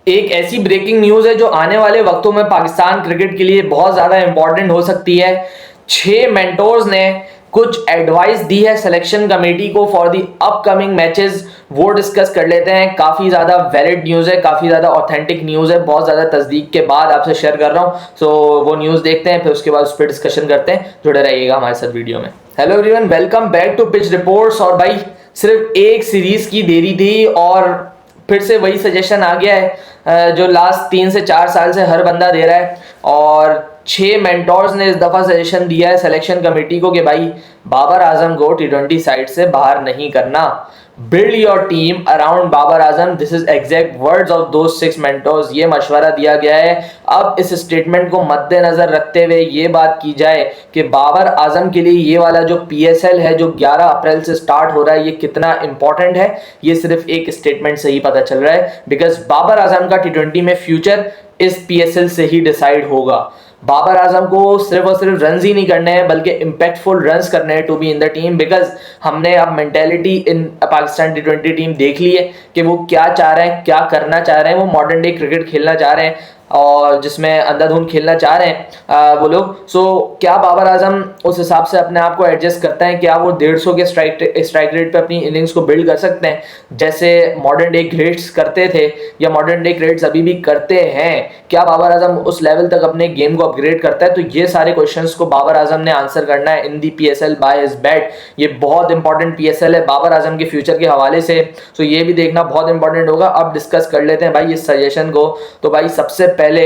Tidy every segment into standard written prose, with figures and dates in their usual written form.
एक ऐसी breaking news है जो आने वाले वक्तों में पाकिस्तान क्रिकेट के लिए बहुत ज़्यादा इंपॉर्टेंट हो सकती है। 6 मेंटोर्स ने कुछ एडवाइस दी है सिलेक्शन कमेटी को फॉर दी अपकमिंग मैचेस। वो डिस्कस कर लेते हैं। काफ़ी ज़्यादा वैलिड न्यूज़ है, काफ़ी ज़्यादा ऑथेंटिक न्यूज़ है, बहुत ज़्यादा तस्दीक के बाद आपसे शेयर कर रहा हूँ। सो वो न्यूज़ देखते हैं, फिर उसके बाद उस पर डिस्कशन करते हैं। जुड़े रहिएगा हमारे साथ वीडियो में। Hello everyone, welcome back to pitch reports. और भाई सिर्फ एक सीरीज़ की देरी थी और फिर से वही सजेशन आ गया है जो लास्ट 3 से 4 साल से हर बंदा दे रहा है। और 6 मेंटोर्स ने इस दफ़ा सजेशन दिया है सिलेक्शन कमेटी को कि भाई बाबर आजम को T20 साइड से बाहर नहीं करना। Build your team around Babar Azam, this is exact words of those 6 mentors. ये मशवरा दिया गया है। अब इस स्टेटमेंट को मद्देनजर रखते हुए ये बात की जाए कि बाबर आजम के लिए ये वाला जो PSL है जो 11 अप्रैल से स्टार्ट हो रहा है, ये कितना इंपॉर्टेंट है, ये सिर्फ एक स्टेटमेंट से ही पता चल रहा है। बिकॉज बाबर आजम का T20 में फ्यूचर इस PSL से ही डिसाइड होगा। बाबर आजम को सिर्फ और सिर्फ रन्स ही नहीं करने हैं बल्कि इंपैक्टफुल रन्स करने हैं to be in the team. Because हमने अब मेंटेलिटी इन पाकिस्तान T20 टीम देख ली है कि वो क्या चाह रहे हैं, क्या करना चाह रहे हैं। वो मॉडर्न डे क्रिकेट खेलना चाह रहे हैं और जिसमें अंधाधुंध खेलना चाह रहे हैं वो लोग। सो क्या बाबर आजम उस हिसाब से अपने आप को एडजस्ट करते हैं? क्या वो 150 के स्ट्राइक रेट पे अपनी इनिंग्स को बिल्ड कर सकते हैं जैसे मॉडर्न डे ग्रेट्स करते थे या मॉडर्न डे ग्रेट्स अभी भी करते हैं? क्या बाबर आजम उस लेवल तक अपने गेम को अपग्रेड करता है? तो ये सारे क्वेश्चंस को बाबर आजम ने आंसर करना है इन दी PSL बाय हिज बैट। ये बहुत इंपॉर्टेंट PSL है बाबर आजम के फ्यूचर के हवाले से। सो ये भी देखना बहुत इंपॉर्टेंट होगा। अब डिस्कस कर लेते हैं भाई इस सजेशन को। तो भाई सबसे पहले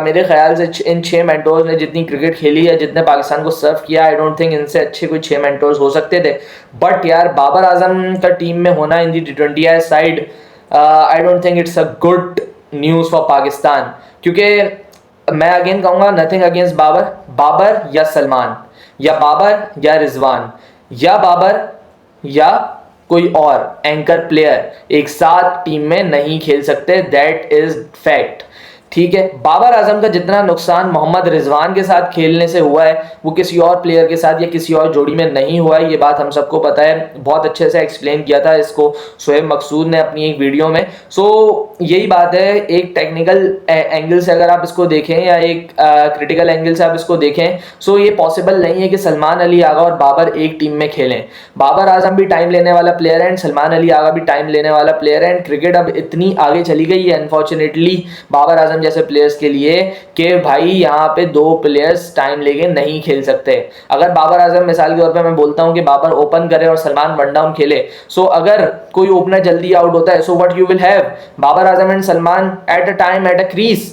मेरे ख्याल से इन 6 मेंटोर्स ने जितनी क्रिकेट खेली है, जितने पाकिस्तान को सर्व किया, आई डोंट थिंक इनसे अच्छे कोई 6 मेंटोर्स हो सकते थे। बट यार बाबर आजम का टीम में होना इन दी T20 side, I don't think it's a good news for Pakistan. क्योंकि मैं अगेन कहूँगा नथिंग अगेंस्ट बाबर, बाबर या सलमान या बाबर या रिजवान या बाबर या कोई और एंकर प्लेयर एक साथ टीम में नहीं खेल सकते। That is fact. ठीक है, बाबर आजम का जितना नुकसान मोहम्मद रिजवान के साथ खेलने से हुआ है वो किसी और प्लेयर के साथ या किसी और जोड़ी में नहीं हुआ है। ये बात हम सबको पता है। बहुत अच्छे से एक्सप्लेन किया था इसको शोएब मकसूद ने अपनी एक वीडियो में। सो यही बात है। एक टेक्निकल एंगल से अगर आप इसको देखें या एक क्रिटिकल एंगल से आप इसको देखें, सो ये पॉसिबल नहीं है कि सलमान अली आगा और बाबर एक टीम में खेलें। बाबर आजम भी टाइम लेने वाला प्लेयर है एंड सलमान अली आगा भी टाइम लेने वाला प्लेयर है। एंड क्रिकेट अब इतनी आगे चली गई है अनफॉर्चुनेटली बाबर आजम जैसे प्लेयर्स के लिए कि भाई यहाँ पे 2 प्लेयर्स टाइम लेके नहीं खेल सकते। अगर बाबर आजम मिसाल के तौर पे मैं बोलता हूँ कि बाबर ओपन करे और सलमान वन डाउन खेले, सो अगर कोई ओपनर जल्दी आउट होता है, so what you will have Babar Azam and Salman at a time at a crease.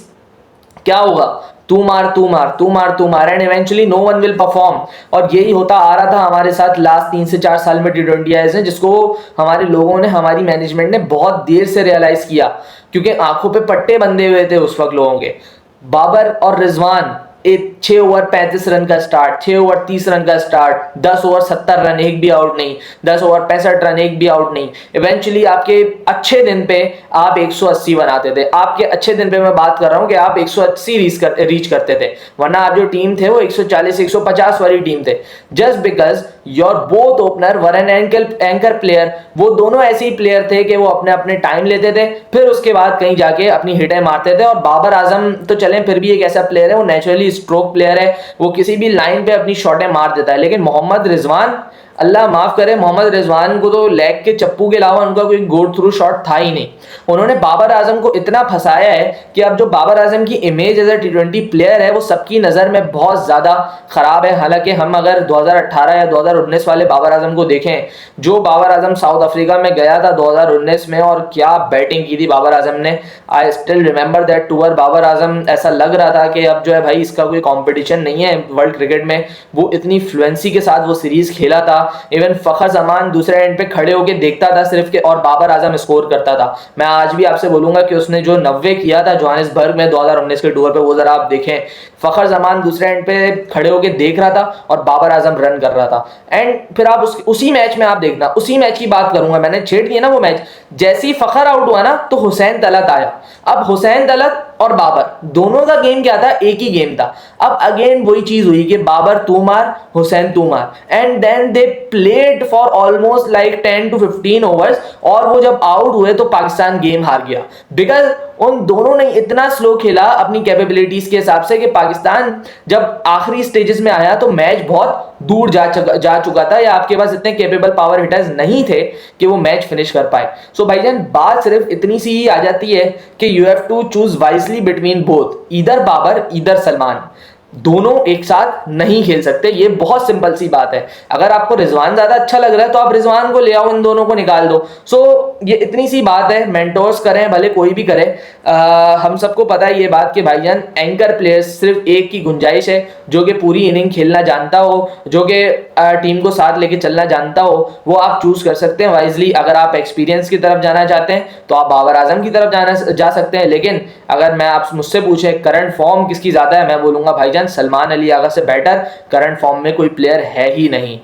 क्या होगा? तू मार तू मार तू मार तू मार and eventually no one will perform. और यही होता आ रहा था हमारे साथ लास्ट 3 से 4 साल में T20 में, जिसको हमारे लोगों ने, हमारी मैनेजमेंट ने बहुत देर से रियलाइज किया क्योंकि आंखों पे पट्टे बंधे हुए थे उस वक्त लोगों के। बाबर और रिजवान 6 ओवर 35 रन का स्टार्ट, 6 ओवर 30 रन का स्टार्ट, 10 ओवर 70 रन एक भी आउट नहीं, 10 ओवर 65 रन एक भी आउट नहीं। इवेंचुअली आपके अच्छे दिन पे आप 180 बनाते थे। आपके अच्छे दिन पे मैं बात कर रहा हूं कि आप 180 रीच करते थे, वरना आप जो टीम थे वो 140 150 वाली टीम थे। Just because your both opener were an anchor player. वो दोनों ऐसे ही प्लेयर थे कि वो अपने अपने टाइम लेते थे, फिर उसके बाद कहीं जाके अपनी हिटें मारते थे। और बाबर आजम तो चलें फिर भी एक ऐसा प्लेयर है, वो नेचुरली स्ट्रोक प्लेयर है, वो किसी भी लाइन पे अपनी शॉटें मार देता है। लेकिन मोहम्मद रिजवान, अल्लाह माफ करे, मोहम्मद रिजवान को तो लेग के चप्पू के अलावा उनका कोई गो थ्रू शॉट था ही नहीं। उन्होंने बाबर आजम को इतना फंसाया है कि अब जो बाबर आजम की image as a T20 player है वो सबकी नज़र में बहुत ज़्यादा ख़राब है। हालांकि हम अगर 2018 या 2019 वाले बाबर आजम को देखें, जो बाबर आजम साउथ अफ्रीका में गया था 2019 में और क्या बैटिंग की थी बाबर आजम ने, I still remember that tour. Babar Azam ऐसा लग रहा था कि अब जो है भाई इसका कोई कॉम्पिटिशन नहीं है वर्ल्ड क्रिकेट में। वो इतनी फ्लुएंसी के साथ वो सीरीज़ खेला था। इवन फखर जमान दूसरे एंड पे खड़े होकर देखता था सिर्फ के, और बाबर आजम स्कोर करता था। मैं आज भी आपसे बोलूंगा कि उसने जो 90 किया था जोहानिसबर्ग में 2019 के टूर पे, वो जरा आप देखें। फखर जमान दूसरे एंड पे खड़े होकर देख रहा था और बाबर आजम रन कर रहा था। एंड फिर आप उसी मैच में आप देखना, उसी मैच की बात करूंगा, मैंने छेड़ दिया ना वो मैच। जैसे ही फखर आउट हुआ ना तो हुसैन तलत आया। अब हुसैन तलत और बाबर दोनों का गेम क्या था? एक ही गेम था। अब अगेन वही चीज हुई कि बाबर तू मार, हुसैन तू मार, and then they played for almost like 10 to 15 overs. और वो जब आउट हुए तो पाकिस्तान गेम हार गया बिकॉज उन दोनों ने इतना स्लो खेला अपनी कैपेबिलिटीज के हिसाब से कि पाकिस्तान जब आखिरी स्टेजेस में आया तो मैच बहुत दूर जा चुका था, या आपके पास इतने कैपेबल पावर हिटर्स नहीं थे कि वो मैच फिनिश कर पाए। सो भाईजान बात सिर्फ इतनी सी ही आ जाती है कि you have to choose wisely between both, either Babar either Salman, दोनों एक साथ नहीं खेल सकते। ये बहुत सिंपल सी बात है। अगर आपको रिजवान ज्यादा अच्छा लग रहा है तो आप रिजवान को ले आओ, इन दोनों को निकाल दो। सो ये इतनी सी बात है। मेंटोर्स करें भले कोई भी करे, हम सबको पता है ये बात कि भाईजान एंकर प्लेयर्स सिर्फ एक की गुंजाइश है, जो कि पूरी इनिंग खेलना जानता हो, जो कि टीम को साथ लेके चलना जानता हो, वो आप चूज कर सकते हैं वाइजली। अगर आप एक्सपीरियंस की तरफ जाना चाहते हैं तो आप बाबर आजम की तरफ जा सकते हैं। लेकिन अगर मैं आप मुझसे पूछे करंट फॉर्म किसकी ज्यादा है, मैं बोलूंगा भाईजान सलमान अली आगा से बेटर करंट फॉर्म में कोई प्लेयर है ही नहीं।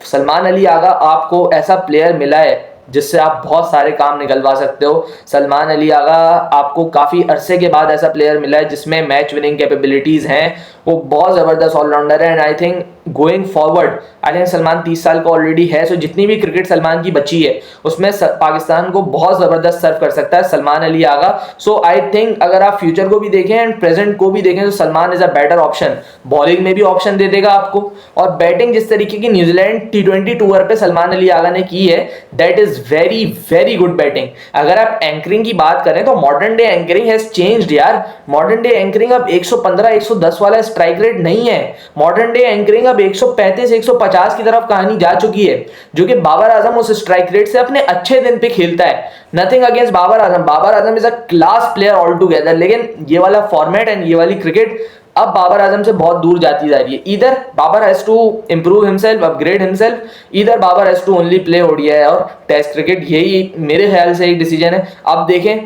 सलमान अली आगा आपको ऐसा प्लेयर मिला है जिससे आप बहुत सारे काम निकलवा सकते हो। सलमान अली आगा आपको काफी अरसे के बाद ऐसा प्लेयर मिला है जिसमें मैच विनिंग कैपेबिलिटीज हैं, वो बहुत जबरदस्त ऑलराउंडर है। And I think going forward I think Salman 30 साल का ऑलरेडी है, सो जितनी भी क्रिकेट सलमान की बची है उसमें पाकिस्तान को बहुत जबरदस्त सर्व कर सकता है सलमान अली आगा। सो आई थिंक अगर आप फ्यूचर को भी देखें एंड प्रेजेंट को भी देखें तो Salman is a better option. Bowling में भी ऑप्शन दे देगा आपको, और बैटिंग जिस तरीके की न्यूजीलैंड T20 टूर पे सलमान अली आगा ने की है, that is very very good batting. अगर आप एंकरिंग की बात करें तो modern day anchoring has changed यार। मॉडर्न डे एंकरिंग अब 115-110 वाला स्ट्राइक रेट नहीं है। मॉडर्न डे एंकरिंग अब 135-150 की तरफ कहानी जा चुकी है, जो कि बाबर आजम उस स्ट्राइक रेट से अपने अच्छे दिन पे खेलता है। Nothing against Babar Azam, Babar Azam is a class player all together, लेकिन ये वाला फॉर्मेट एंड ये वाली क्रिकेट अब बाबर आजम से बहुत दूर जाती जा रही है। इधर Babar has to improve himself, upgrade himself, इधर Babar has to only play ODI और टेस्ट क्रिकेट। यही मेरे ख्याल से एक डिसीजन है। अब देखें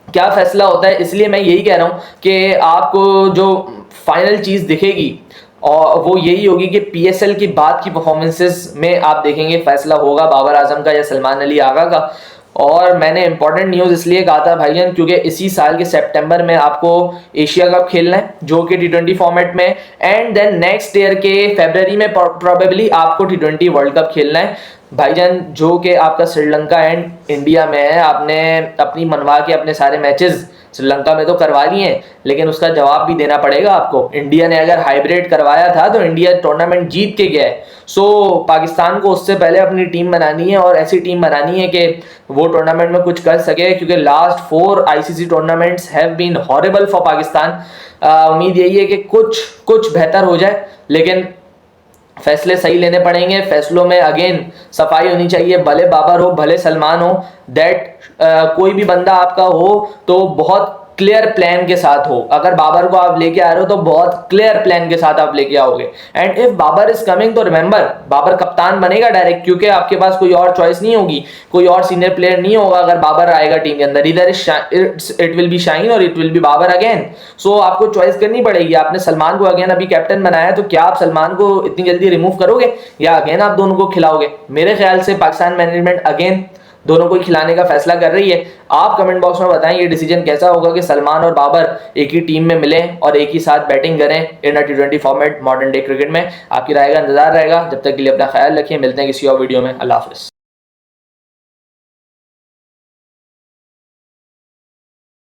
क्या फैसला होता है। इसलिए मैं यही कह रहा हूं कि आपको जो फाइनल चीज दिखेगी और वो यही होगी कि पीएसएल की बाद की परफॉर्मेंसेस में आप देखेंगे फैसला होगा बाबर आजम का या सलमान अली आगा का। और मैंने इंपॉर्टेंट न्यूज़ इसलिए कहा था भाईजान क्योंकि इसी साल के सितंबर में आपको एशिया कप खेलना है जो कि T20 फॉर्मेट में, एंड देन नेक्स्ट ईयर के फरवरी में प्रोबेबली आपको T20 वर्ल्ड कप खेलना है भाईजान, जो कि आपका श्रीलंका एंड इंडिया में है। आपने अपनी मनवा के अपने सारे मैचेस श्रीलंका में तो करवा लिए हैं, लेकिन उसका जवाब भी देना पड़ेगा आपको। इंडिया ने अगर हाइब्रिड करवाया था तो इंडिया टूर्नामेंट जीत के गया है। सो पाकिस्तान को उससे पहले अपनी टीम बनानी है और ऐसी टीम बनानी है कि वो टूर्नामेंट में कुछ कर सके, क्योंकि last 4 ICC tournaments have been horrible for Pakistan. उम्मीद यही है कि कुछ बेहतर हो जाए, लेकिन फैसले सही लेने पड़ेंगे। फैसलों में अगेन सफाई होनी चाहिए, भले बाबर हो भले सलमान हो, दैट कोई भी बंदा आपका हो तो बहुत क्लियर प्लान के साथ हो। अगर बाबर को आप लेके आ रहे हो तो बहुत क्लियर प्लान के साथ आप लेके आओगे। And if Babar is coming तो रिमेंबर बाबर कप्तान बनेगा डायरेक्ट, क्योंकि आपके पास कोई और चॉइस नहीं होगी, कोई और सीनियर प्लेयर नहीं होगा अगर बाबर आएगा टीम के अंदर। इधर इट विल बी शाहीन और it will be Babar again. So आपको चॉइस करनी पड़ेगी। आपने सलमान को अगेन अभी कैप्टन बनाया, तो क्या आप सलमान को इतनी जल्दी रिमूव करोगे या अगेन आप दोनों को खिलाओगे? मेरे ख्याल से पाकिस्तान मैनेजमेंट अगेन दोनों को खिलाने का फैसला कर रही है। आप कमेंट बॉक्स में बताएं ये डिसीजन कैसा होगा कि सलमान और बाबर एक ही टीम में मिलें और एक ही साथ बैटिंग करें इन T20 format modern day cricket में। आपकी राय का इंतजार रहेगा। जब तक के लिए अपना ख्याल रखिए, मिलते हैं किसी और वीडियो में। अल्लाह हाफिज़।